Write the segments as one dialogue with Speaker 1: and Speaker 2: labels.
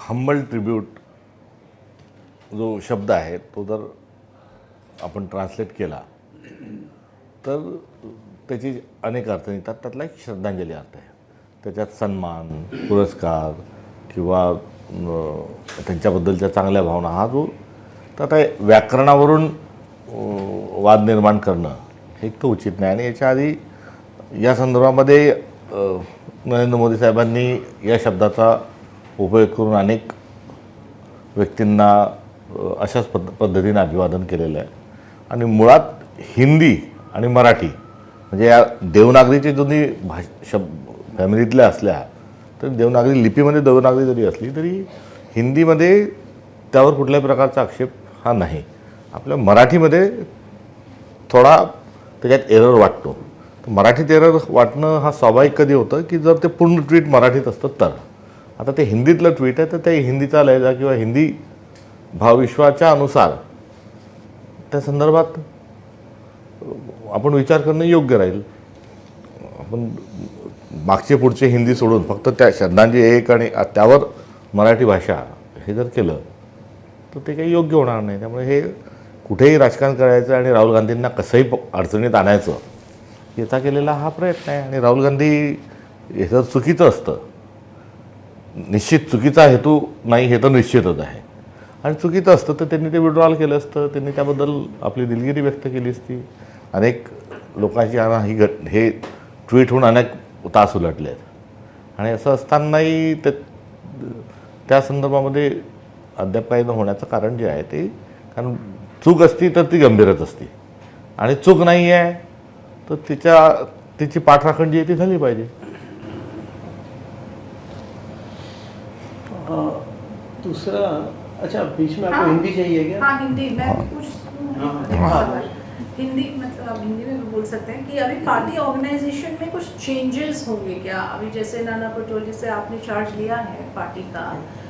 Speaker 1: Humble tribute जो शब्द आहे तो जर आपण ट्रान्सलेट केला तर त्याची अनेक अर्थ निघतात. त्यातला एक श्रद्धांजली अर्थ आहे. त्याच्यात सन्मान, पुरस्कार किंवा त्यांच्याबद्दलच्या चांगल्या भावना हा जो तर आता व्याकरणावरून वाद निर्माण करणं हे एक तर उचित नाही. आणि याच्या आधी या संदर्भामध्ये नरेंद्र मोदी साहेबांनी या शब्दाचा उपयोग करून अनेक व्यक्तींना अशाच पद्धतीने अभिवादन केलेलं आहे. आणि मुळात हिंदी आणि मराठी म्हणजे या देवनागरीचे दोन्ही फॅमिलीतल्या असल्या तर देवनागरी लिपीमध्ये देवनागरी जरी असली तरी हिंदीमध्ये त्यावर कुठल्याही प्रकारचा आक्षेप हा नाही. आपल्या मराठीमध्ये थोडा त्याच्यात एरर वाटतो. तर मराठीत एरर वाटणं हा स्वाभाविक कधी होतं की जर ते पूर्ण ट्वीट मराठीत असतं तर. आता ते हिंदीतलं ट्वीट आहे तर ते हिंदीचा लहजा किंवा हिंदी भावविश्वाच्या अनुसार त्या संदर्भात आपण विचार करणं योग्य राहील. आपण मागचे पुढचे हिंदी सोडून फक्त त्या शब्दांची एक आणि त्यावर मराठी भाषा हे जर केलं तर ते काही योग्य होणार नाही. त्यामुळे हे कुठेही राजकारण करायचं आणि राहुल गांधींना कसंही अडचणीत आणायचं याचा केलेला हा प्रयत्न आहे. आणि राहुल गांधी हे जर चुकीचं असतं, निश्चित चुकीचा हेतू नाही हे तर निश्चितच आहे, आणि चुकीचं असतं तर त्यांनी ते विड्रॉल केलं असतं, त्यांनी त्याबद्दल आपली दिलगिरी व्यक्त केली असती. अनेक लोकांची हे ट्विट होऊन अनेक तास उलटले आहेत. आणि असं असतानाही त्या संदर्भामध्ये अद्याप काही न होण्याचं कारण जे आहे ते कारण चूक असती तर ती गंभीरच असती आणि चूक नाही आहे तर तिची पाठराखण जी आहे ती झाली पाहिजे.
Speaker 2: दूसरा अच्छा बीच में आपको हिंदी चाहिए क्या?
Speaker 3: हाँ हिंदी मैं कुछ हिंदी मतलब आप हिंदी में भी बोल सकते हैं कि अभी पार्टी ऑर्गेनाइजेशन में कुछ चेंजेस होंगे क्या? अभी जैसे नाना पटोले से आपने चार्ज लिया है पार्टी का,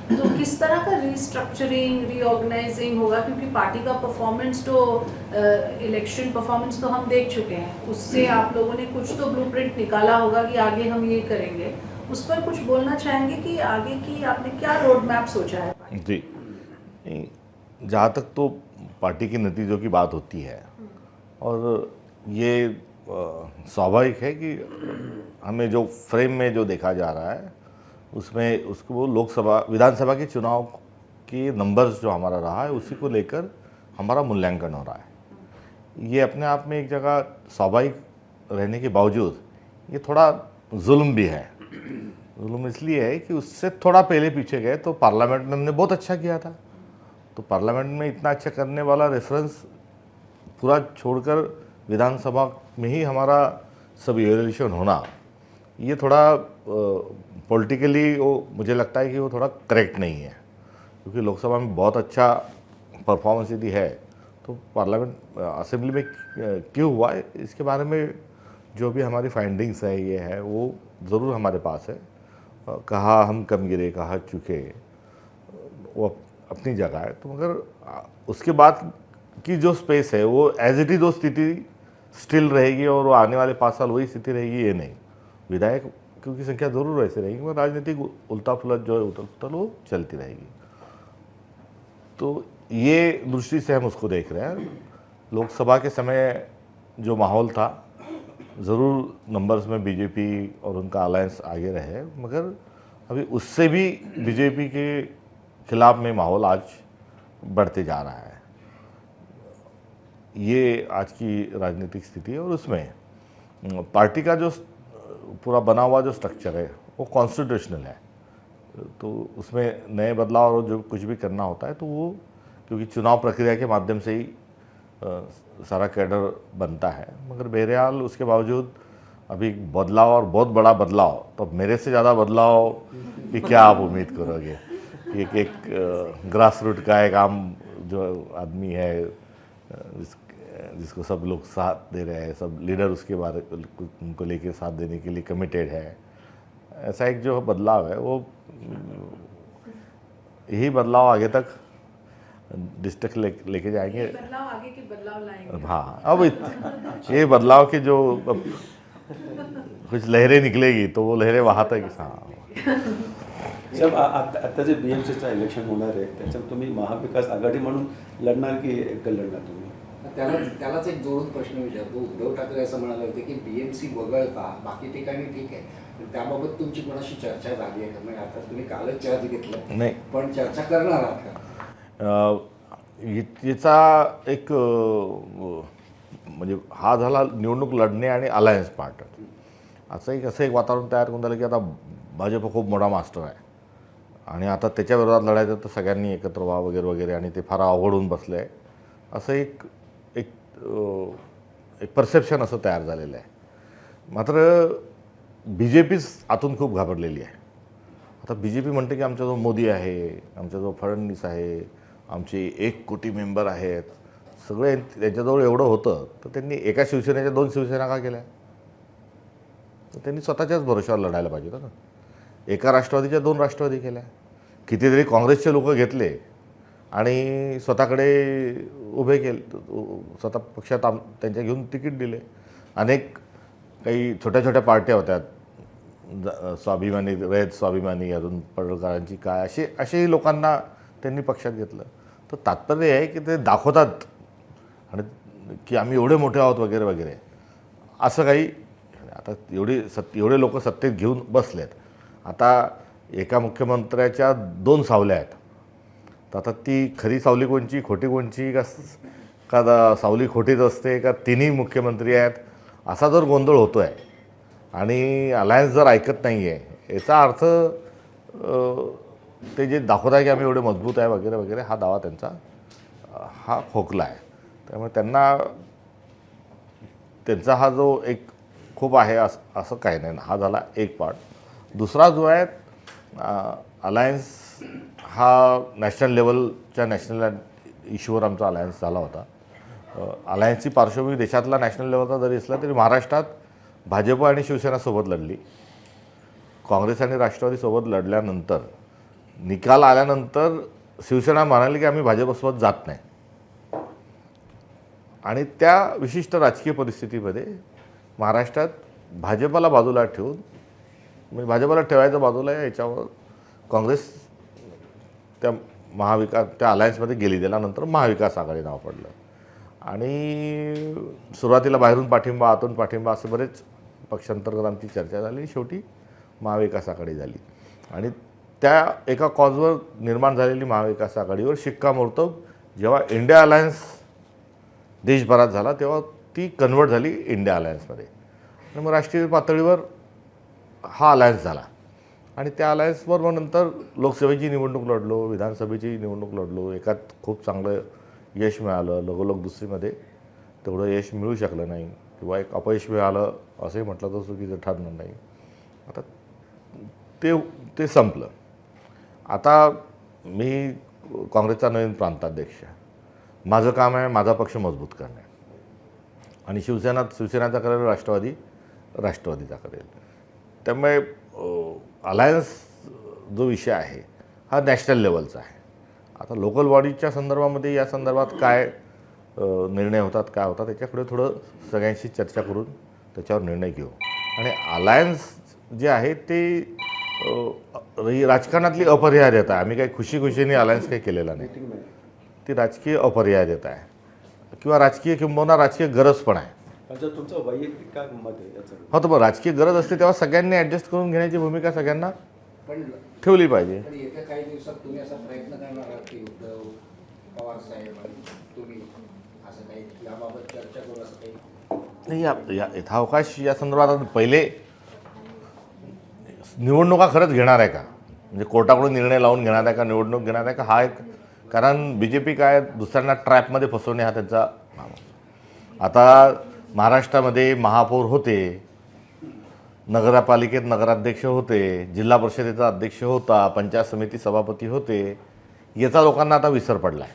Speaker 3: तो किस तरह का रीस्ट्रक्चरिंग रीऑर्गेनाइजिंग होगा? क्योंकि पार्टी का परफॉर्मेंस तो इलेक्शन परफॉर्मेंस तो हम देख चुके हैं, उससे आप लोगों ने कुछ तो ब्लूप्रिंट निकाला होगा कि आगे हम ये करेंगे. उस पर कुछ बोलना चाहेंगे कि आगे की आपने क्या रोड मैप सोचा है?
Speaker 1: जी, जहाँ तक तो पार्टी के नतीजों की बात होती है और ये स्वाभाविक है कि हमें जो फ्रेम में जो देखा जा रहा है उसमें उसको वो लोकसभा विधानसभा के चुनाव के नंबर्स जो हमारा रहा है उसी को लेकर हमारा मूल्यांकन हो रहा है. ये अपने आप में एक जगह स्वाभाविक रहने के बावजूद ये थोड़ा जुल्म भी है. जुल्म इसलिए है कि उससे थोड़ा पहले पीछे गए तो पार्लियामेंट में हमने बहुत अच्छा किया था. तो पार्लियामेंट में इतना अच्छा करने वाला रेफरेंस पूरा छोड़कर विधानसभा में ही हमारा सब इवैल्यूएशन होना ये थोड़ा पॉलिटिकली वो मुझे लगता है कि वो थोड़ा करेक्ट नहीं है. क्योंकि लोकसभा में बहुत अच्छा परफॉर्मेंस यदि है तो पार्लियामेंट असेंबली में क्यों हुआ है इसके बारे में जो भी हमारी फाइंडिंग्स है ये है वो ज़रूर हमारे पास है. कहाँ हम कम गिरे कहाँ चुके वो अपनी जगह है. तो मगर उसके बाद की जो स्पेस है वो एज इट इज़ वो स्थिति स्टिल रहेगी और वो आने वाले 5 साल वही स्थिति रहेगी ये नहीं. विधायक क्योंकि संख्या ज़रूर वैसे रहेगी मगर राजनीतिक उल्टा फुलट जो है उथल पुथल वो चलती रहेगी. तो ये दृष्टि से हम उसको देख रहे हैं. लोकसभा के समय जो माहौल था ज़रूर नंबर्स में बीजेपी और उनका अलायंस आगे रहे मगर अभी उससे भी बीजेपी के खिलाफ में माहौल आज बढ़ते जा रहा है. ये आज की राजनीतिक स्थिति है और उसमें पार्टी का जो पूरा बना हुआ जो स्ट्रक्चर है वो कॉन्स्टिट्यूशनल है. तो उसमें नए बदलाव और जो कुछ भी करना होता है तो वो क्योंकि चुनाव प्रक्रिया के माध्यम से ही सारा कैडर बनता है. मगर बहरहाल उसके बावजूद अभी बदलाव और बहुत बड़ा बदलाव तो मेरे से ज़्यादा बदलाव की क्या आप उम्मीद करोगे. एक ग्रास रूट का एक आम जो आदमी है जिसको सब लोग साथ दे रहे हैं, सब लीडर उसके बारे उनको लेके साथ देने के लिए कमिटेड है. ऐसा एक जो बदलाव है वो यही बदलाव आगे तक डिस्ट्रिक्ट लेके जाएंगे.
Speaker 3: बदलाव आगे के बदलाव लाएंगे.
Speaker 1: हाँ अब ये बदलाव के जो कुछ लहरें निकलेगी तो वो लहरें वहाँ तक. हाँ
Speaker 2: साहेब आता जे BMCचं इलेक्शन होणार आहे त्याच्यात तुम्ही महाविकास आघाडी म्हणून लढणार की एकटं लढणार तुम्ही?
Speaker 4: त्यालाच एक जोडून प्रश्न विचारतो. उद्धव ठाकरे असं म्हणाले होते की BMC वगळता बाकी ठिकाणी ठीक आहे, पण त्याबाबत तुमची कोणाशी चर्चा झाली आहे का? म्हणजे आता तुम्ही कालच चार्ज घेतलं
Speaker 1: नाही,
Speaker 4: पण चर्चा करणार आहात का?
Speaker 1: याचा एक म्हणजे हा झाला निवडणूक लढणे आणि अलायन्स पार्ट असं एक वातावरण तयार करून झालं की आता भाजप खूप मोठा मास्टर आहे आणि आता त्याच्या विरोधात लढायचं तर सगळ्यांनी एकत्र व्हा वगैरे वगैरे आणि ते फार अवघड होऊन बसलं आहे असं एक एक एक परसेप्शन असं तयार झालेलं आहे. मात्र BJPच आतून खूप घाबरलेली आहे. आता BJP म्हणते की आमच्याजवळ मोदी आहे, आमच्याजवळ फडणवीस आहे, आमचे 1 कोटी मेंबर आहेत, सगळे त्यांच्याजवळ एवढं होतं तर त्यांनी एका शिवसेनेच्या 2 शिवसेना का केल्या? तर त्यांनी स्वतःच्याच भरोशावर लढायला पाहिजे होतं ना. एका राष्ट्रवादीच्या 2 राष्ट्रवादी केल्या, कितीतरी काँग्रेसचे लोक घेतले आणि स्वतःकडे उभे केले, स्वतः पक्षात त्यांच्या घेऊन तिकीट दिले. अनेक काही छोट्या छोट्या पार्ट्या होत्या, स्वाभिमानी, रयत स्वाभिमानी, अजून पडळकरांची काय, असेही लोकांना त्यांनी पक्षात घेतलं. तर तात्पर्य आहे की ते दाखवतात आणि की आम्ही एवढे मोठे आहोत वगैरे वगैरे असं काही. आता एवढे लोक सत्तेत घेऊन बसलेत. आता एका मुख्यमंत्र्याच्या 2 सावल्या आहेत. तर आता ती खरी सावली कोणची, खोटी कोणची, का सावली खोटीच असते, का तिन्ही मुख्यमंत्री आहेत, असा जर गोंधळ होतो आहे आणि अलायन्स जर ऐकत नाही आहे याचा अर्थ ते जे दाखवत आहे की आम्ही एवढे मजबूत आहे वगैरे वगैरे हा दावा त्यांचा हा खोकला आहे. त्यामुळे त्यांचा हा जो एक खूप आहे असं काही नाही. हा झाला एक पार्ट. दुसरा जो आहे अलायन्स हा नॅशनल लेवलच्या नॅशनल इश्यूवर आमचा अलायन्स झाला होता. अलायन्सची पार्श्वभूमी देशातला नॅशनल लेवलचा जरी असला तरी महाराष्ट्रात भाजप आणि शिवसेनासोबत लढली. काँग्रेस आणि राष्ट्रवादीसोबत लढल्यानंतर निकाल आल्यानंतर शिवसेना म्हणाली की आम्ही भाजपसोबत जात नाही आणि त्या विशिष्ट राजकीय परिस्थितीमध्ये महाराष्ट्रात भाजपला बाजूला ठेवून, म्हणजे भाजपला ठेवायचं बाजूला याच्यावर काँग्रेस त्या अलायन्समध्ये गेली. त्यानंतर महाविकास आघाडी नाव पडलं आणि सुरुवातीला बाहेरून पाठिंबा, आतून पाठिंबा असे बरेच पक्षांतर्गत आमची चर्चा झाली. शेवटी महाविकास आघाडी झाली आणि त्या एका कॉजवर निर्माण झालेली महाविकास आघाडीवर शिक्कामोर्तब जेव्हा इंडिया अलायन्स देशभरात झाला तेव्हा ती कन्वर्ट झाली इंडिया अलायन्समध्ये आणि मग राष्ट्रीय पातळीवर हा अलायन्स झाला आणि त्या अलायन्सवर मग नंतर लोकसभेची निवडणूक लढलो, विधानसभेची निवडणूक लढलो. एकात खूप चांगलं यश मिळालं, लगोलग दुसरीमध्ये तेवढं यश मिळू शकलं नाही किंवा एक अपयश मिळालं असंही म्हटलं तर चुकीचं ठरणार नाही. आता ते संपलं. आता मी काँग्रेसचा नवीन प्रांताध्यक्ष. माझं काम आहे माझा पक्ष मजबूत करणे आणि शिवसेनाचा करेल, राष्ट्रवादीचा करेल. त्यामुळे अलायन्स जो विषय आहे हा नॅशनल लेवलचा आहे. आता लोकल बॉडीच्या संदर्भामध्ये या संदर्भात काय निर्णय होतात, काय होतात त्याच्याकडे थोडं सगळ्यांशी चर्चा करून त्याच्यावर निर्णय घेऊ. आणि अलायन्स जे आहे ते राजकारणातली अपरिहार्यता आहे. आम्ही काही खुशीने अलायन्स काही केलेला नाही. ती राजकीय अपरिहार्यता आहे किंवा राजकीय किंबहुना राजकीय गरज पण आहे.
Speaker 2: तुमचं वैयक्तिक काय मत आहे याचं?
Speaker 1: हो, तर मग राजकीय गरज असते तेव्हा सगळ्यांनी ॲडजस्ट करून घेण्याची भूमिका सगळ्यांना
Speaker 4: पण
Speaker 1: ठेवली पाहिजे.
Speaker 4: येत्या काही दिवसात तुम्ही असा प्रयत्न करणार आहात की उद्धव पवार साहेब आणि तुम्ही असं काही याबाबत चर्चा करू, असं काही
Speaker 1: नाही? यथावकाश या संदर्भात पहिले निवडणुका खरंच घेणार आहे का, म्हणजे कोर्टाकडून निर्णय लावून घेणार आहे का, निवडणूक घेणार आहे का, हा एक. कारण BJP काय दुसऱ्यांना ट्रॅपमध्ये फसवणे हा त्यांचा नाम. आता महाराष्ट्रामध्ये महापौर होते, नगरपालिकेत नगराध्यक्ष होते, जिल्हा परिषदेचा अध्यक्ष होता, पंचायत समिती सभापती होते. याचा लोकांना आता विसर पडला आहे.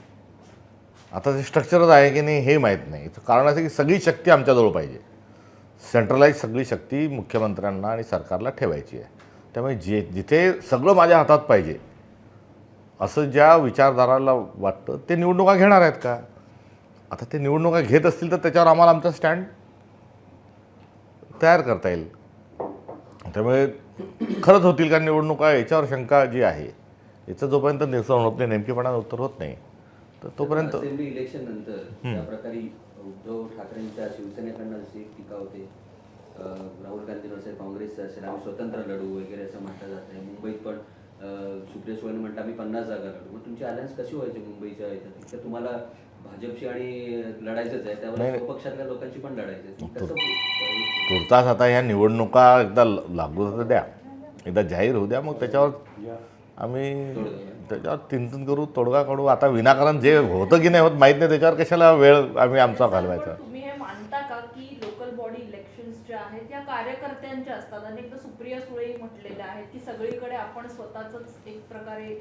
Speaker 1: आता ते स्ट्रक्चरच आहे की नाही हे माहीत नाही. कारण असं की सगळी शक्ती आमच्याजवळ पाहिजे. सेंट्रलाइज सगळी शक्ती मुख्यमंत्र्यांना आणि सरकारला ठेवायची आहे. त्यामुळे जिथे सगळं माझ्या हातात पाहिजे असं ज्या विचारधाराला वाटतं ते निवडणुका घेणार आहेत का? आता ते निवडणुका घेत असतील तर त्याच्यावर आम्हाला आमचा स्टँड तयार करता येईल. त्यामुळे खरंच होतील का निवडणुका याच्यावर शंका जी आहे याचं जोपर्यंत निरसन होत नाही, नेमकेपणानं उत्तर होत नाही, तर तोपर्यंत
Speaker 5: असेंब्ली इलेक्शन नंतर ज्या प्रकारे उद्धव ठाकरेंच्या शिवसेनेकडनं अशी टीका होते, राहुल गांधींवर असेल, काँग्रेसचं असेल, आम्ही स्वतंत्र लढू वगैरे असं म्हटलं जात आहे. मुंबईत पण सुप्रिया सुळेने म्हटलं आम्ही 50 जागा लढू. मग तुमची अलायन्स कशी व्हायची मुंबईच्या याच्यात? तर तुम्हाला भाजपशी आणि लढायचंच आहे, त्यावर स्वपक्षातल्या लोकांची पण लढायचं आहे. कसं
Speaker 1: तुर्तास आता ह्या निवडणुका एकदा लागू तर द्या, एकदा जाहीर होऊ द्या, मग त्याच्यावर आम्ही त्याच्यावर चिंतन करू, तोडगा काढू. आता विनाकारण जे होतं की नाही होत माहीत नाही, त्याच्यावर कशाला वेळ आम्ही आमचा घालवायचा.
Speaker 6: तुम्ही हे मानता का की लोकल बॉडी इलेक्शन्स ज्या आहेत या कार्यकर्त्यांच्या असतात? अनेकदा सुप्रिया सुळेही म्हटलेल्या आहेत की सगळीकडे आपण स्वतःच एक प्रकारे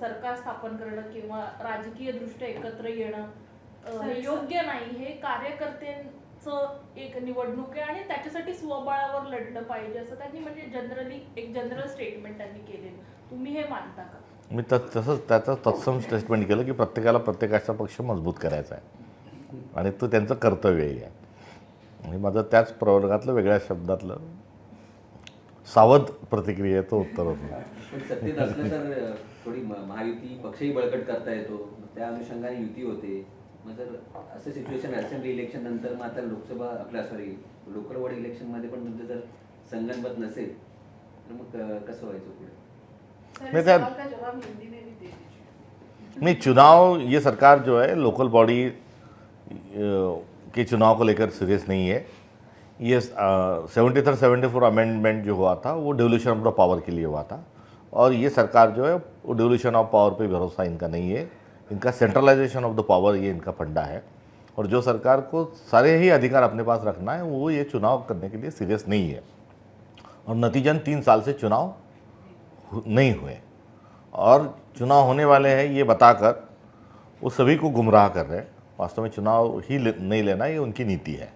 Speaker 6: सरकार स्थापन करणं किंवा राजकीय दृष्ट्या एकत्र येणं हे योग्य नाही. हे कार्यकर्त्यांचं एक निवडणूक आहे आणि त्याच्यासाठी स्वबळावर लढलं पाहिजे असं त्यांनी म्हणजे जनरली एक जनरल स्टेटमेंट त्यांनी केलेलं. तुम्ही हे मानता का?
Speaker 1: मी तसंच त्याचं तत्सम स्टेटमेंट केलं की प्रत्येकाला प्रत्येकाचा पक्ष मजबूत करायचा आहे आणि तो त्यांचं कर्तव्यही आहे. आणि माझं त्याच प्रवर्गातलं वेगळ्या शब्दातलं सावध प्रतिक्रियेचं उत्तर होतं.
Speaker 5: पण सत्तेत असलं तर थोडी महायुती पक्षही बळकट करता येतो, त्या अनुषंगाने युती होते. मग जर असं सिच्युएशन असेंब्ली इलेक्शन नंतर मग आता लोकसभा आपल्या लोकल बॉडी इलेक्शनमध्ये पण तुमचं जर संगनमत नसेल तर मग कसं व्हायचं पुढे?
Speaker 3: सर,
Speaker 1: मैं
Speaker 3: इस
Speaker 1: क्या-
Speaker 3: सवाल का जवाब हिंदी में भी दे दीजिए.
Speaker 1: नहीं, चुनाव ये सरकार जो है लोकल बॉडी के चुनाव को लेकर सीरियस नहीं है. ये 73 74 अमेंडमेंट जो हुआ था वो डिवोल्यूशन ऑफ द पावर के लिए हुआ था और ये सरकार जो है वो डिवोल्यूशन ऑफ पावर पे भरोसा इनका नहीं है. इनका सेंट्रलाइजेशन ऑफ द पावर ये इनका फंडा है और जो सरकार को सारे ही अधिकार अपने पास रखना है वो ये चुनाव करने के लिए सीरियस नहीं है. और नतीजन 3 साल से चुनाव नहीं हुए और चुनाव होने वाले हैं ये बताकर वो सभी को गुमराह कर रहे हैं. वास्तव में चुनाव ही नहीं लेना ये उनकी नीति है.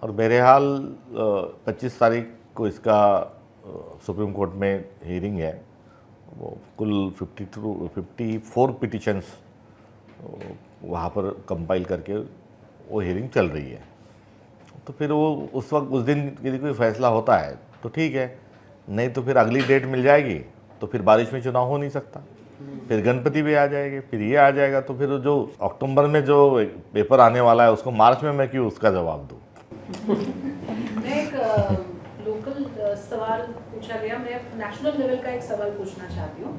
Speaker 1: और बहरहाल 25 तारीख को इसका सुप्रीम कोर्ट में हियरिंग है. वो कुल 54 पिटिशन्स वहाँ पर कंपाइल करके वो हियरिंग चल रही है. तो फिर वो उस वक्त उस दिन यदि कोई फैसला होता है तो ठीक है, नहीं तो फिर अगली डेट मिल जाएगी तो फिर बारिश में चुनाव हो नहीं सकता. फिर गणपति भी आ जाएंगे, फिर ये आ जाएगा, तो फिर जो अक्टूबर में जो पेपर आने वाला है उसको मार्च में मैं क्यों उसका जवाब दूँ.
Speaker 3: मैं एक लोकल सवाल पूछा गया, मैं नेशनल लेवल का एक सवाल पूछना चाहती हूँ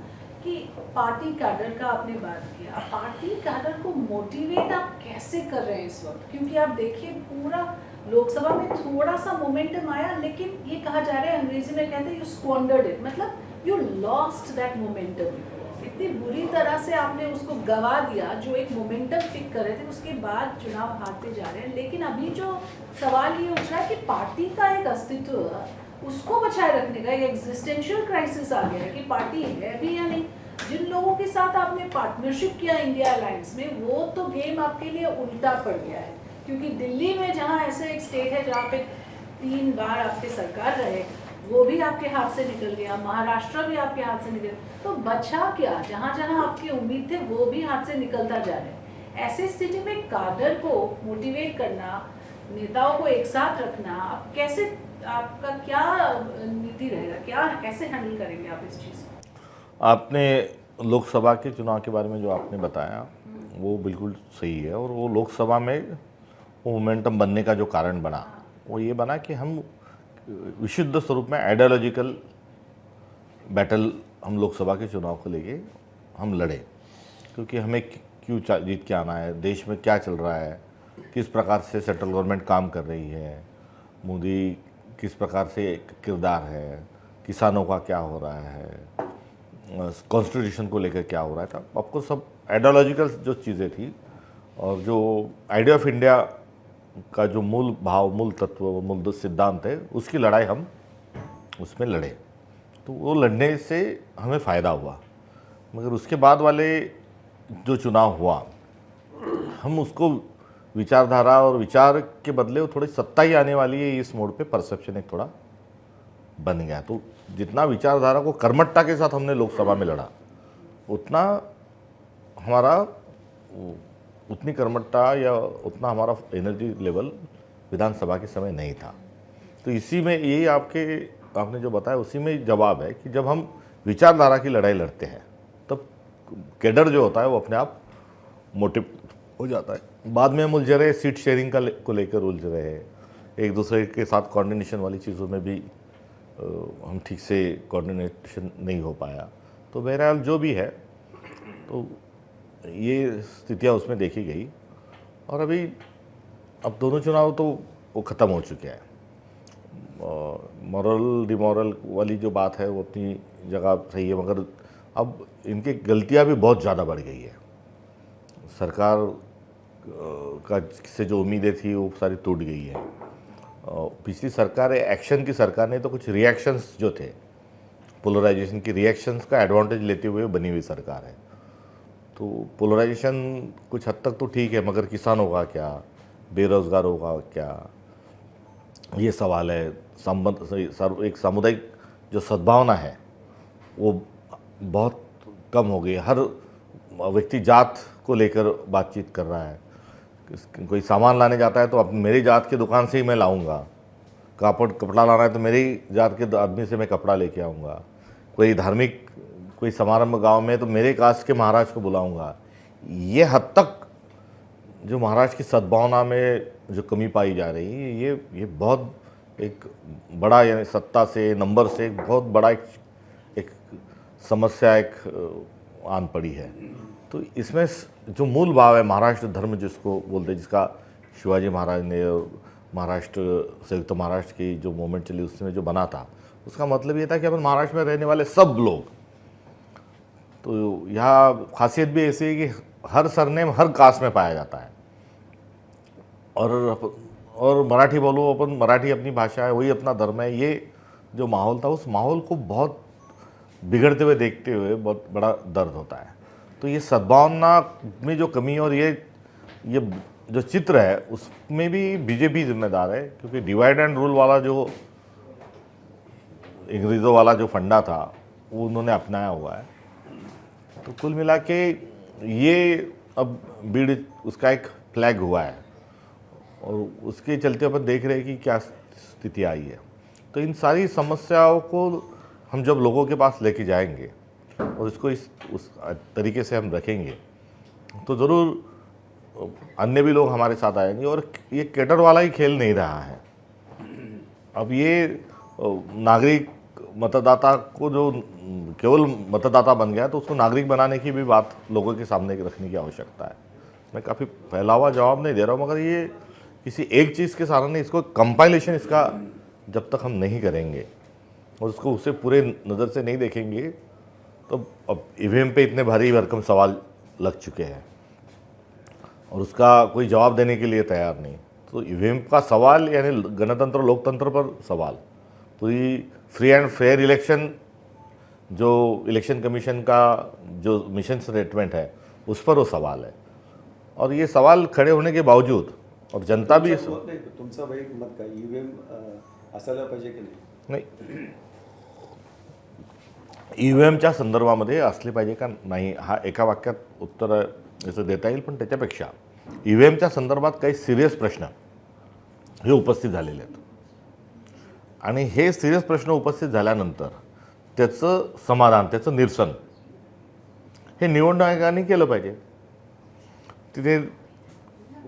Speaker 3: कि पार्टी कैडर का आपने बात किया, पार्टी कैडर को मोटिवेट आप कैसे कर रहे हैं इस वक्त? क्योंकि आप देखिए पूरा लोकसभा में थोड़ा सा मोमेंटम आया, लेकिन ये कहा जा रहा है, अंग्रेजी में कहते हैं यू स्क्वांडर्ड इट, मतलब यू लॉस्ट दैट मोमेंटम. इतनी बुरी तरह से आपने उसको गवा दिया जो एक मोमेंटम पिक कर रहे थे, उसके बाद चुनाव हारते जा रहे हैं. लेकिन अभी जो सवाल ये उठ रहा है कि पार्टी का एक अस्तित्व उसको बचाए रखने का एक एग्जिस्टेंशियल क्राइसिस आ गया है कि पार्टी है भी या नहीं. जिन लोगों के साथ आपने पार्टनरशिप किया इंडिया अलायंस में, वो तो गेम आपके लिए उल्टा पड़ गया है. क्योंकि दिल्ली में जहाँ ऐसे एक स्टेट है जहाँ पे 3 बार आपके सरकार रहे, वो भी आपके हाथ से निकल गया, महाराष्ट्र भी आपके हाथ से निकल, तो बचा क्या? जहाँ जहाँ आपकी उम्मीद थे वो भी हाथ से निकलता जा रहा है. ऐसी स्थिति में काडर को मोटिवेट करना, नेताओं को एक साथ रखना, आप कैसे, आपका क्या नीति रहेगा, क्या कैसे हैंडल करेंगे आप इस चीज़ को?
Speaker 1: आपने लोकसभा के चुनाव के बारे में जो आपने बताया वो बिल्कुल सही है. और वो लोकसभा में वो मोमेंटम बनने का जो कारण बना वो ये बना कि हम विशुद्ध स्वरूप में आइडियोलॉजिकल बैटल हम लोकसभा के चुनाव को लेके हम लड़े. क्योंकि हमें क्यों जीत के आना है, देश में क्या चल रहा है, किस प्रकार से सेंट्रल गवर्नमेंट काम कर रही है, मोदी किस प्रकार से किरदार है, किसानों का क्या हो रहा है, कॉन्स्टिट्यूशन को लेकर क्या हो रहा था. आपको सब आइडियोलॉजिकल जो चीज़ें थी और जो आइडिया ऑफ इंडिया का जो मूल भाव, मूल तत्व, मूल सिद्धांत है, उसकी लड़ाई हम उसमें लड़े. तो वो लड़ने से हमें फ़ायदा हुआ. मगर उसके बाद वाले जो चुनाव हुआ, हम उसको विचारधारा और विचार के बदले वो थोड़ी सत्ता ही आने वाली है इस मोड़ पे परसेप्शन एक थोड़ा बन गया. तो जितना विचारधारा को कर्मठता के साथ हमने लोकसभा में लड़ा, उतना हमारा उतनी कर्मठता या उतना हमारा एनर्जी लेवल विधानसभा के समय नहीं था. तो इसी में यही आपके आपने जो बताया उसी में जवाब है कि जब हम विचारधारा की लड़ाई लड़ते हैं तब कैडर जो होता है वो अपने आप मोटिव हो जाता है। बाद में हम उलझ रहे, सीट शेयरिंग को लेकर उलझ रहे हैं, एक दूसरे के साथ कोऑर्डिनेशन वाली चीज़ों में भी हम ठीक से कोऑर्डिनेशन नहीं हो पाया। तो बहरहाल जो भी है, तो ये स्थितियाँ उसमें देखी गई। और अब दोनों चुनाव तो वो ख़त्म हो चुके हैं। मॉरल डिमॉरल वाली जो बात है वो अपनी जगह सही है, मगर अब इनकी गलतियां भी बहुत ज़्यादा बढ़ गई है। सरकार का से जो उम्मीदें थी वो सारी टूट गई है। पिछली सरकार एक्शन की सरकार ने तो कुछ रिएक्शंस जो थे, पोलराइजेशन की रिएक्शंस का एडवांटेज लेते हुए बनी हुई सरकार है। तो पोलराइजेशन कुछ हद तक तो ठीक है, मगर किसानों का क्या, बेरोजगारों का क्या, ये सवाल है। एक सामुदायिक जो सद्भावना है वो बहुत कम हो गई। हर व्यक्ति जात को लेकर बातचीत कर रहा है। कोई सामान लाने जाता है तो अब मेरी जात की दुकान से ही मैं लाऊंगा, कपड़ा लाना है तो मेरी जात के आदमी से मैं कपड़ा लेके आऊँगा, कोई धार्मिक कोई समारंभ गांव में तो मेरे कास्ट के महाराज को बुलाऊंगा। ये हद तक जो महाराष्ट्र की सद्भावना में जो कमी पाई जा रही है, ये बहुत एक बड़ा, यानी सत्ता से नंबर से एक बहुत बड़ा एक समस्या आन पड़ी है। तो इसमें जो मूल भाव है महाराष्ट्र धर्म जिसको बोलते हैं, जिसका शिवाजी महाराज ने महाराष्ट्र संयुक्त महाराष्ट्र की जो मूवमेंट चली उसमें जो बना था, उसका मतलब ये था कि अपन महाराष्ट्र में रहने वाले सब लोग, तो यहाँ खासियत भी ऐसी है कि हर सरनेम हर कास्ट में पाया जाता है। और मराठी बोलो, अपन मराठी अपनी भाषा है, वही अपना धर्म है। ये जो माहौल था, उस माहौल को बहुत बिगड़ते हुए देखते हुए बहुत बड़ा दर्द होता है। तो ये सद्भावना में जो कमी और ये जो चित्र है उसमें भी बीजेपी जिम्मेदार है, क्योंकि डिवाइड एंड रूल वाला जो अंग्रेज़ों वाला जो फंडा था वो उन्होंने अपनाया हुआ है। तो कुल मिला के ये अब बीड़ उसका एक फ्लैग हुआ है और उसके चलते अपन देख रहे हैं कि क्या स्थिति आई है। तो इन सारी समस्याओं को हम जब लोगों के पास लेके जाएंगे और इसको उस तरीके से हम रखेंगे तो ज़रूर अन्य भी लोग हमारे साथ आएंगे। और ये कैडर वाला ही खेल नहीं रहा है। अब ये नागरिक मतदाता को जो केवल मतदाता बन गया तो उसको नागरिक बनाने की भी बात लोगों के सामने रखने की आवश्यकता है। मैं काफ़ी फैला हुआ जवाब नहीं दे रहा हूँ, मगर ये किसी एक चीज़ के साथ नहीं, इसको कंपाइलेशन इसका जब तक हम नहीं करेंगे और उसको उसे पूरे नज़र से नहीं देखेंगे तो अब ईवीएम पे इतने भारी भरकम सवाल लग चुके हैं और उसका कोई जवाब देने के लिए तैयार नहीं। तो ईवीएम का सवाल यानी गणतंत्र लोकतंत्र पर सवाल, पूरी फ्री एंड फेयर इलेक्शन जो इलेक्शन कमीशन का जो मिशन स्टेटमेंट है उस पर वो सवाल है। और ये सवाल खड़े होने के बावजूद और जनता भी
Speaker 2: तुमचा वैयक्तिक मत काय, ईव्हीएम असायला पाहिजे की नाही?
Speaker 1: ईव्हीएमच्या संदर्भामध्ये असले पाहिजे का नाही हा एका वाक्यात उत्तर याचं देता येईल, पण त्याच्यापेक्षा ईव्हीएमच्या संदर्भात काही सिरियस प्रश्न हे उपस्थित झालेले आहेत आणि हे सिरियस प्रश्न उपस्थित झाल्यानंतर त्याचं समाधान, त्याचं निरसन हे निवडणूक आयोगाने केलं पाहिजे। तिथे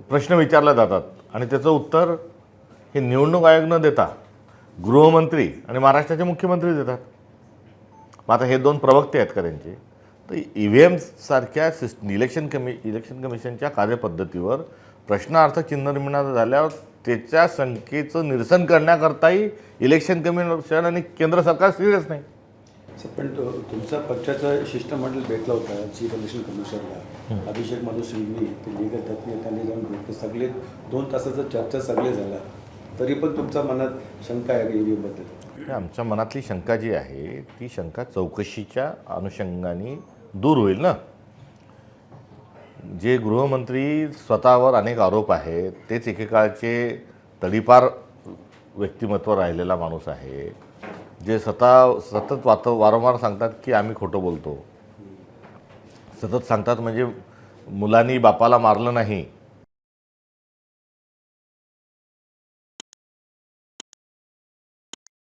Speaker 1: प्रश्न विचारले जातात आणि त्याचं उत्तर हे निवडणूक आयोग न देता गृहमंत्री आणि महाराष्ट्राचे मुख्यमंत्री देतात। मग आता हे दोन प्रवक्ते आहेत का त्यांचे? तर ईव्हीएम सारख्या इलेक्शन कमिशनच्या कार्यपद्धतीवर प्रश्नार्थक चिन्ह निर्माण झाल्यावर त्याच्या शंकेचं निरसन करण्याकरताही इलेक्शन कमिशन आणि केंद्र सरकार सिरियस नाही।
Speaker 2: पण तुमचा पक्षाचं शिष्टमंडळ भेटला होता चीफ इलेक्शन कमिशनरला, अभिषेक मनु सिंघवी ते लीगल तज्ज्ञ त्यांनी जाऊन भेटले, सगळे 2 तासाचं चर्चा सगळे झाला, तरी पण तुमच्या मनात शंका आहे ईव्हीएम बद्दल?
Speaker 1: आमच्या मनातली शंका जी आहे ती शंका चौकशीच्या अनुषंगाने दूर होईल ना। जे गृहमंत्री स्वतःवर अनेक आरोप आहेत, तेच एकेकाळचे तडीपार व्यक्तिमत्व राहिलेला माणूस आहे, जे सतत वारंवार सांगतात की आम्ही खोटं बोलतो, सतत सांगतात म्हणजे मुलांनी बापाला मारलं नाही